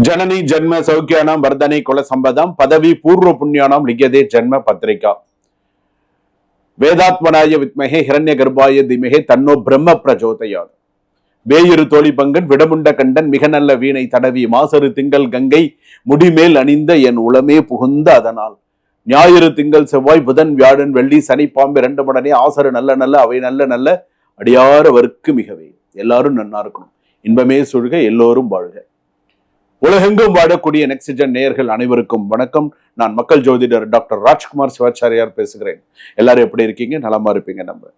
जननी जन्म सौख्यानां वर्धने कुल संपदां पदवी पूर्व पुण्यानां लिख्यते जन्म पत्रिका वेदात्मनाय विद्महे हिरण्य गर्भाय धीमहि तन्नो ब्रह्म प्रचोदयात् வேயிரு தோழி பங்கன் விடமுண்ட கண்டன் மிக நல்ல வீணை தடவி மாசரு திங்கள் கங்கை முடிமேல் அணிந்த என் உளமே புகுந்த அதனால் ஞாயிறு திங்கள் செவ்வாய் புதன் வியாழன் வெள்ளி சனி பாம்பு இரண்டு மடனே ஆசரு நல்ல நல்ல அவை நல்ல நல்ல அடியாரவர்க்கு மிகவே. எல்லாரும் நன்னா இருக்கணும், இன்பமே சொல்க, எல்லோரும் வாழ்க. உலகெங்கும் வாழக்கூடிய நெக்ஸ்ட்ஜென் நேயர்கள் அனைவருக்கும் வணக்கம். நான் மக்கள் ஜோதிடர் டாக்டர் ராஜ்குமார் சிவாச்சாரியார் பேசுகிறேன். எல்லாரும் எப்படி இருக்கீங்க? நலமா இருப்பீங்க. நம்ம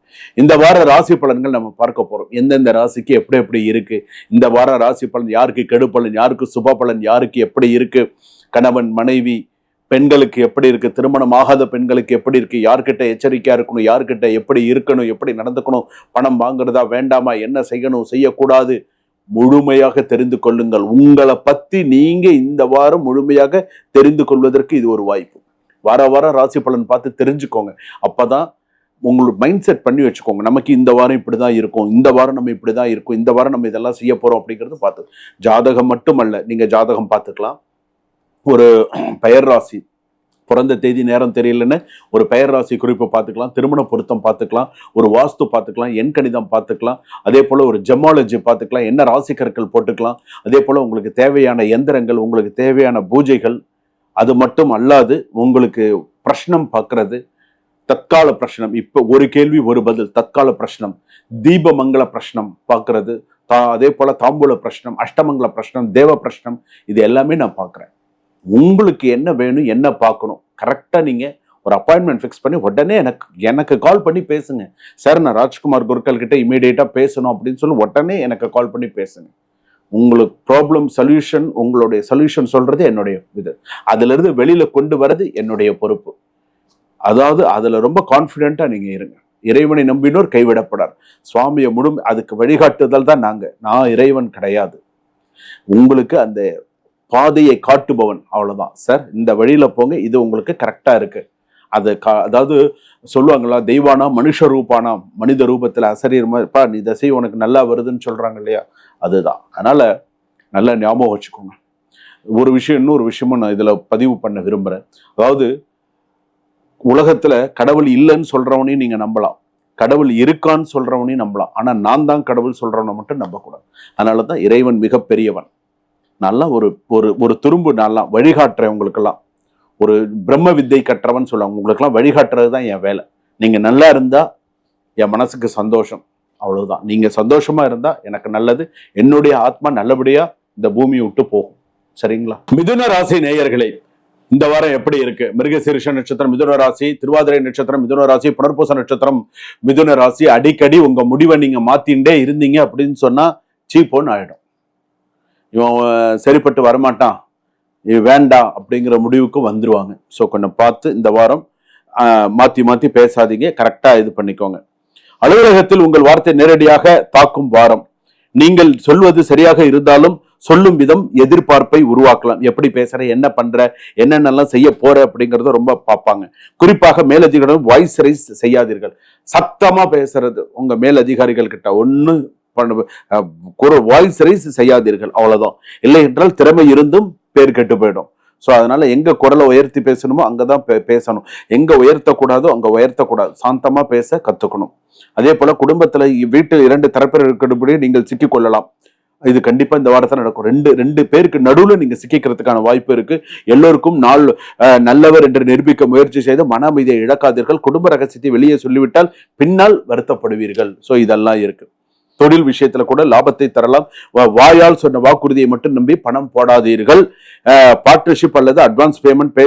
இந்த வார ராசி பலன்கள் நம்ம பார்க்க போறோம். எந்தெந்த ராசிக்கு எப்படி எப்படி இருக்கு, இந்த வார ராசி பலன் யாருக்கு கெடு பலன், யாருக்கு சுப பலன், யாருக்கு எப்படி இருக்கு, கணவன் மனைவி பெண்களுக்கு எப்படி இருக்கு, திருமணம் ஆகாத பெண்களுக்கு எப்படி இருக்கு, யார்கிட்ட எச்சரிக்கையா இருக்கணும், யார்கிட்ட எப்படி இருக்கணும், எப்படி நடந்துக்கணும், பணம் வாங்குறதா வேண்டாமா, என்ன செய்யணும் செய்யக்கூடாது, முழுமையாக தெரிந்து கொள்ளுங்கள். உங்களை பத்தி நீங்க இந்த வாரம் முழுமையாக தெரிந்து கொள்வதற்கு இது ஒரு வாய்ப்பு. வார வாரம் ராசி பலன் பார்த்து தெரிஞ்சுக்கோங்க. அப்பதான் உங்களுக்கு மைண்ட் செட் பண்ணி வச்சுக்கோங்க. நமக்கு இந்த வாரம் இப்படிதான் இருக்கும், இந்த வாரம் நம்ம இப்படிதான் இருக்கும், இந்த வாரம் நம்ம இதெல்லாம் செய்ய போறோம் அப்படிங்கிறது பார்த்து. ஜாதகம் மட்டுமல்ல, நீங்க ஜாதகம் பார்த்துக்கலாம். ஒரு பெயர் ராசி, பிறந்த தேதி நேரம் தெரியலன்னு ஒரு பெயர் ராசி குறிப்பு பார்த்துக்கலாம், திருமண பொருத்தம் பார்த்துக்கலாம், ஒரு வாஸ்து பார்த்துக்கலாம், எண் கணிதம் பார்த்துக்கலாம், அதே போல் ஒரு ஜெமாலஜி பார்த்துக்கலாம், என்ன ராசி கற்கள் போட்டுக்கலாம். அதே போல் உங்களுக்கு தேவையான எந்திரங்கள், உங்களுக்கு தேவையான பூஜைகள், அது மட்டும் அல்லாது உங்களுக்கு பிரஷ்னம் பார்க்கறது, தற்கால பிரஷ்னம், இப்போ ஒரு கேள்வி ஒரு பதில், தற்கால பிரஷ்னம், தீபமங்கல பிரஷ்னம் பார்க்கறது, அதே போல் தாம்பூல பிரஷ்னம், அஷ்டமங்கல பிரஷ்னம், தேவ பிரஷ்னம், இது எல்லாமே நான் பார்க்குறேன். உங்களுக்கு என்ன வேணும், என்ன பார்க்கணும், கரெக்டாக நீங்கள் ஒரு அப்பாயின்மெண்ட் ஃபிக்ஸ் பண்ணி உடனே எனக்கு கால் பண்ணி பேசுங்க. சார், நான் ராஜ்குமார் குருக்கள் கிட்ட இமீடியட்டாக பேசணும் அப்படின்னு சொல்லி உடனே எனக்கு கால் பண்ணி பேசுங்க. உங்களுக்கு ப்ராப்ளம் சொல்யூஷன், உங்களுடைய சொல்யூஷன் சொல்றது என்னுடைய இது, அதிலிருந்து வெளியில கொண்டு வர்றது என்னுடைய பொறுப்பு. அதாவது அதுல ரொம்ப கான்ஃபிடென்ட்டா நீங்க இருங்க. இறைவனை நம்பினோர் கைவிடப்படார். சுவாமியை அதுக்கு வழிகாட்டுதல் தான் நான் இறைவன் கிடையாது. உங்களுக்கு அந்த பாதையை காட்டுபவன், அவ்வளவுதான். சார், இந்த வழியில போங்க, இது உங்களுக்கு கரெக்டா இருக்கு. அதாவது சொல்லுவாங்களா, தெய்வானா மனுஷ ரூபானா, மனித ரூபத்துல அசரீரமா நீ தசை உனக்கு நல்லா வருதுன்னு சொல்றாங்க இல்லையா, அதுதான். அதனால நல்லா ஞாபகம் வச்சுக்கோங்க. ஒரு விஷயம், இன்னொரு விஷயமும் நான் இதுல பதிவு பண்ண விரும்புறேன். அதாவது உலகத்துல கடவுள் இல்லைன்னு சொல்றவனையும் நீங்க நம்பலாம், கடவுள் இருக்கான்னு சொல்றவனையும் நம்பலாம். ஆனா நான் தான் கடவுள் சொல்றவனை மட்டும் நம்பக்கூடாது. அதனாலதான் இறைவன் மிகப்பெரியவன். நல்லா ஒரு ஒரு துரும்பு நல்லா வழிகாட்டுறேன் உங்களுக்கெல்லாம். ஒரு பிரம்ம வித்தை கற்றவன் சொல்லுவாங்க, உங்களுக்கெல்லாம் வழிகாட்டுறது தான் என் வேலை. நீங்க நல்லா இருந்தா என் மனசுக்கு சந்தோஷம், அவ்வளவுதான். நீங்க சந்தோஷமா இருந்தா எனக்கு நல்லது, என்னுடைய ஆத்மா நல்லபடியா இந்த பூமியை விட்டு போகும். சரிங்களா? மிதுன ராசி நேயர்களே, இந்த வாரம் எப்படி இருக்கு? மிருகசீரிஷ நட்சத்திரம் மிதுன ராசி, திருவாதிரை நட்சத்திரம் மிதுன ராசி, புனர்பூச நட்சத்திரம் மிதுன ராசி. அடிக்கடி உங்க முடிவை நீங்க மாத்திண்டே இருந்தீங்க அப்படின்னு சொன்னா சீப்போன்னு ஆயிடும். இவன் சரிப்பட்டு வரமாட்டான், வேண்டாம் அப்படிங்கிற முடிவுக்கு வந்துருவாங்க. ஸோ கொஞ்சம் பார்த்து இந்த வாரம் மாத்தி பேசாதீங்க, கரெக்டா இது பண்ணிக்கோங்க. அலுவலகத்தில் உங்கள் வார்த்தை நேரடியாக தாக்கும் வாரம். நீங்கள் சொல்வது சரியாக இருந்தாலும் சொல்லும் விதம் எதிர்பார்ப்பை உருவாக்கலாம். எப்படி பேசுற, என்ன பண்ற, என்னென்னலாம் செய்ய போற அப்படிங்கறத ரொம்ப பார்ப்பாங்க. குறிப்பாக மேலதிகாரிகள் வாய்ஸ் ரைஸ் செய்யாதீர்கள். சத்தமா பேசுறது உங்க மேலதிகாரிகள் கிட்ட ஒண்ணு வாய்ஸ் ரைஸ் செய்யாதீர்கள், அவ்வளவுதான். இல்லை என்றால் திறமை இருந்தும் பேர் கெட்டு போயிடும். ஸோ அதனால எங்க குரலை உயர்த்தி பேசணுமோ அங்கதான் பேசணும், எங்க உயர்த்தக்கூடாதோ அங்க உயர்த்தக்கூடாது. சாந்தமா பேச கத்துக்கணும். அதே போல குடும்பத்துல வீட்டில் இரண்டு தரப்பினர் இருக்கிறபடி நீங்கள் சிக்கிக் கொள்ளலாம். இது கண்டிப்பா இந்த வாரத்தில் நடக்கும். ரெண்டு பேருக்கு நடுவுல நீங்க சிக்கிக்கிறதுக்கான வாய்ப்பு இருக்கு. எல்லோருக்கும் நல்லவர் என்று நிரூபிக்க முயற்சி செய்து மன அமைதியை இழக்காதீர்கள். குடும்ப ரகசியத்தை வெளியே சொல்லிவிட்டால் பின்னால் வருத்தப்படுவீர்கள். ஸோ இதெல்லாம் இருக்கு. தொழில் விஷயத்துல கூட லாபத்தை தரலாம். வாயால் சொன்ன வாக்குறுதியை மட்டும் நம்பி பணம் போடாதீர்கள். பார்ட்னர்ஷிப் அல்லது அட்வான்ஸ் பேமெண்ட்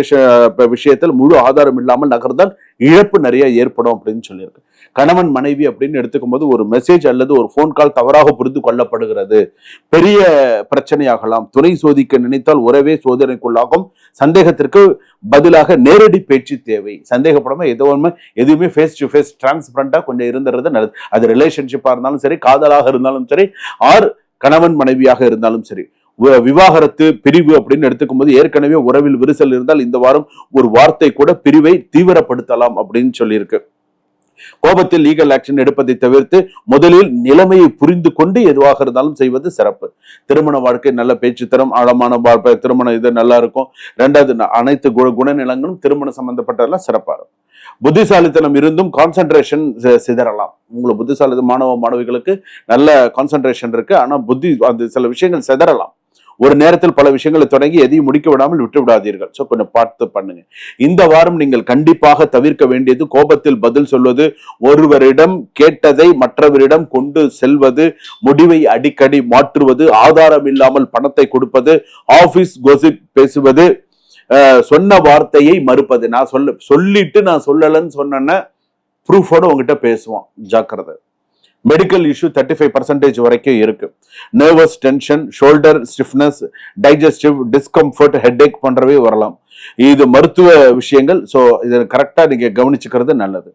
விஷயத்தில் முழு ஆதாரம் இல்லாமல் நகர்ந்தால் இழப்பு நிறைய ஏற்படும் அப்படின்னு சொல்லியிருக்கு. கணவன் மனைவி அப்படின்னு எடுத்துக்கும் போது ஒரு மெசேஜ் அல்லது ஒரு போன் கால் தவறாக புரிந்து கொள்ளப்படுகிறது, பெரிய பிரச்சனையாகலாம். துணை சோதிக்க நினைத்தால் உறவே சோதனைக்குள்ளாகும். சந்தேகத்திற்கு பதிலாக நேரடி பேச்சு தேவை. சந்தேகப்படாம எதுவுமே ஃபேஸ் டு ஃபேஸ் டிரான்ஸ்பரண்டா கொஞ்சம் இருந்துறது நல்லது. அது ரிலேஷன்ஷிப்பா இருந்தாலும் சரி, காதலாக இருந்தாலும் சரி, ஆர் கணவன் மனைவியாக இருந்தாலும் சரி. விவாகரத்து பிரிவு அப்படின்னு எடுத்துக்கும் போது ஏற்கனவே உறவில் விரிசல் இருந்தால் இந்த வாரம் ஒரு வார்த்தை கூட பிரிவை தீவிரப்படுத்தலாம் அப்படின்னு சொல்லியிருக்கு. கோபத்தில் லீகல் ஆக்ஷன் எடுப்பதை தவிர்த்து முதலில் நிலைமையை புரிந்து கொண்டு எதுவாக இருந்தாலும் செய்வது சிறப்பு. திருமண வாழ்க்கை நல்ல பேச்சுத்தரம், ஆழமான திருமணம் இது நல்லா இருக்கும். ரெண்டாவது, அனைத்து குணநிலங்களும் திருமணம் சம்பந்தப்பட்டதெல்லாம் சிறப்பா இருக்கும். புத்திசாலித்தனம் இருந்தும் கான்சென்ட்ரேஷன் சிதறலாம். உங்களுக்கு புத்திசாலி மாணவிகளுக்கு நல்ல கான்சென்ட்ரேஷன் இருக்கு, ஆனா அந்த சில விஷயங்கள் சிதறலாம். ஒரு நேரத்தில் பல விஷயங்களை தொடங்கி எதையும் முடிக்க விடாமல் விட்டு விடாதீர்கள். சோ கொஞ்சம் பார்த்து பண்ணுங்க. இந்த வாரம் நீங்கள் கண்டிப்பாக தவிர்க்க வேண்டியது கோபத்தில் பதில் சொல்வது, ஒருவரிடம் கேட்டதை மற்றவரிடம் கொண்டு செல்வது, முடிவை அடிக்கடி மாற்றுவது, ஆதாரம் இல்லாமல் பணத்தை கொடுப்பது, ஆபீஸ் கோசிப் பேசுவது, சொன்ன வார்த்தையை மறுப்பது. நான் சொல்லிட்டு நான் சொல்லலன்னு சொன்னேன்னா ப்ரூஃபோட உங்ககிட்ட பேசுவான், ஜாக்கிரதை. மெடிக்கல் இஷ்யூ 35% வரைக்கும் இருக்கு. Nervous tension, shoulder stiffness, digestive discomfort, headache போன்றவை வரலாம். இது மருத்துவ விஷயங்கள். ஸோ இதை கரெக்டா நீங்க கவனிச்சுக்கிறது நல்லது.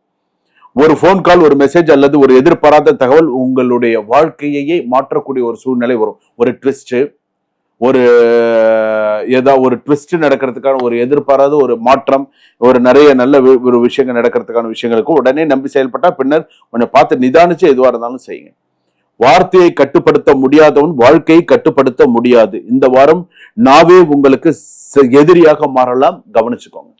ஒரு ஃபோன் கால், ஒரு மெசேஜ் அல்லது ஒரு எதிர்பாராத தகவல் உங்களுடைய வாழ்க்கையே மாற்றக்கூடிய ஒரு சூழ்நிலை வரும். ஒரு ட்விஸ்ட், ஒரு ட்விஸ்ட் நடக்கிறதுக்கான ஒரு எதிர்பாராத ஒரு மாற்றம், ஒரு நிறைய நல்ல ஒரு விஷயங்கள் நடக்கிறதுக்கான விஷயங்களுக்கு உடனே நம்பி செயல்பட்டா பின்னர் கொஞ்சம் பார்த்து நிதானிச்சு எதுவாக இருந்தாலும் செய்யுங்க. வார்த்தையை கட்டுப்படுத்த முடியாதவன் வாழ்க்கையை கட்டுப்படுத்த முடியாது. இந்த வாரம் நாவே உங்களுக்கு எதிரியாக மாறலாம், கவனிச்சுக்கோங்க.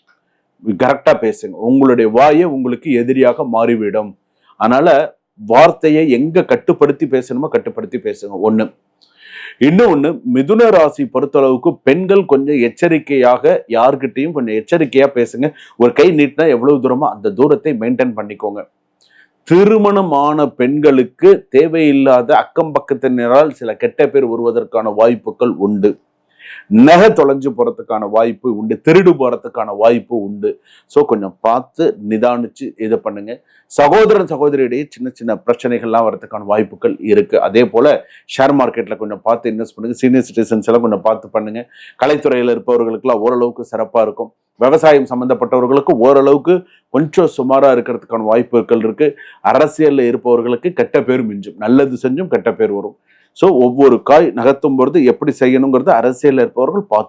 கரெக்டா பேசுங்க. உங்களுடைய வாயை உங்களுக்கு எதிரியாக மாறிவிடும். அதனால வார்த்தையை எங்க கட்டுப்படுத்தி பேசணுமோ கட்டுப்படுத்தி பேசுங்க. ஒண்ணு. இன்னொன்னு, மிதுன ராசி பொறுத்தளவுக்கு பெண்கள் கொஞ்சம் எச்சரிக்கையாக, யார்கிட்டையும் கொஞ்சம் எச்சரிக்கையா பேசுங்க. ஒரு கை நீட்டினா எவ்வளவு தூரமோ அந்த தூரத்தை மெயின்டைன் பண்ணிக்கோங்க. திருமணமான பெண்களுக்கு தேவையில்லாத அக்கம் பக்கத்தினரால் சில கெட்ட பேர் வருவதற்கான வாய்ப்புகள் உண்டு. நகை தொலைஞ்சு போறதுக்கான வாய்ப்பு உண்டு, திருடு போறதுக்கான வாய்ப்பு உண்டு. ஸோ கொஞ்சம் பார்த்து நிதானிச்சு இது பண்ணுங்க. சகோதரன் சகோதரியிடையே சின்ன சின்ன பிரச்சனைகள்லாம் வரதுக்கான வாய்ப்புகள் இருக்கு. அதே போல ஷேர் மார்க்கெட்ல கொஞ்சம் பார்த்து இன்வெஸ்ட் பண்ணுங்க. சீனியர் சிட்டிசன்ஸ் எல்லாம் கொஞ்சம் பார்த்து பண்ணுங்க. கலைத்துறையில் இருப்பவர்களுக்கெல்லாம் ஓரளவுக்கு சிறப்பா இருக்கும். விவசாயம் சம்பந்தப்பட்டவர்களுக்கு ஓரளவுக்கு கொஞ்சம் சுமாரா இருக்கிறதுக்கான வாய்ப்புகள் இருக்கு. அரசியல்ல இருப்பவர்களுக்கு கெட்ட பேர் மிஞ்சும், நல்லது செஞ்சும் கெட்ட பேர் வரும். ஸோ ஒவ்வொரு காய் நகர்த்தும் பொழுது எப்படி செய்யணுங்கிறது அரசியல் இருப்பவர்கள் பார்த்து